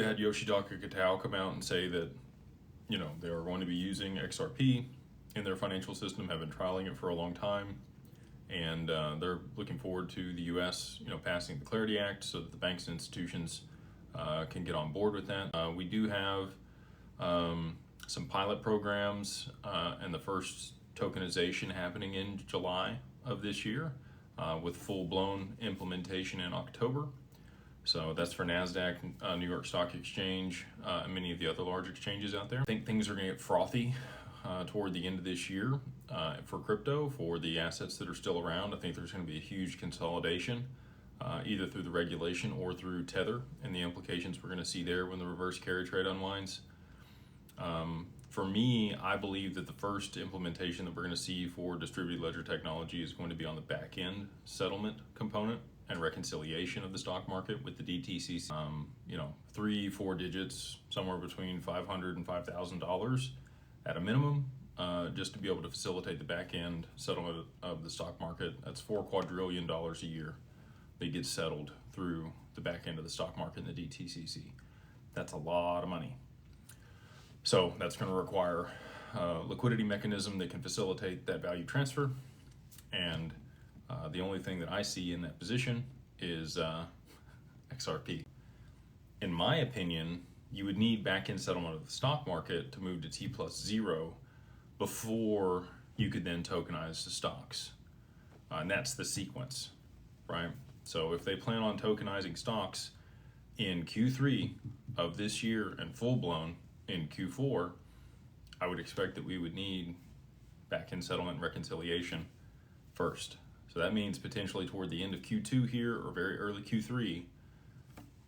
you had Yoshitaka Kitao come out and say that, you know, they are going to be using XRP in their financial system, have been trialing it for a long time, and they're looking forward to the U.S., you know, passing the Clarity Act so that the banks and institutions can get on board with that. We do have some pilot programs and the first tokenization happening in July of this year with full-blown implementation in October. So that's for NASDAQ, New York Stock Exchange, and many of the other large exchanges out there. I think things are going to get frothy toward the end of this year for crypto, for the assets that are still around. I think there's going to be a huge consolidation, either through the regulation or through Tether and the implications we're going to see there when the reverse carry trade unwinds. For me, I believe that the first implementation that we're going to see for distributed ledger technology is going to be on the back-end settlement component and reconciliation of the stock market with the DTCC. You know, 3-4 digits, somewhere between $500 and $5,000 at a minimum, just to be able to facilitate the back-end settlement of the stock market. That's $4 quadrillion a year that gets settled through the back end of the stock market in the DTCC. That's a lot of money. So that's going to require a liquidity mechanism that can facilitate that value transfer. And the only thing that I see in that position is XRP. In my opinion, you would need back-end settlement of the stock market to move to T+0 before you could then tokenize the stocks. And that's the sequence, right? So if they plan on tokenizing stocks in Q3 of this year and full-blown in Q4, I would expect that we would need back-end settlement and reconciliation first. So that means potentially toward the end of Q2 here or very early Q3,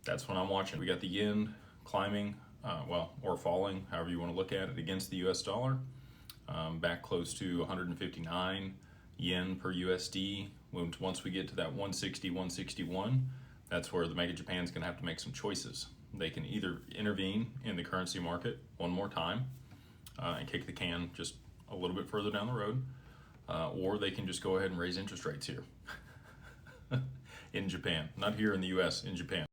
that's when I'm watching. We got the yen climbing, or falling, however you want to look at it, against the US dollar, back close to 159 yen per USD. Once we get to that 160, 161, that's where the Mega Japan's going to have to make some choices. They can either intervene in the currency market one more time and kick the can just a little bit further down the road, or they can just go ahead and raise interest rates here in Japan. Not here in the US, in Japan.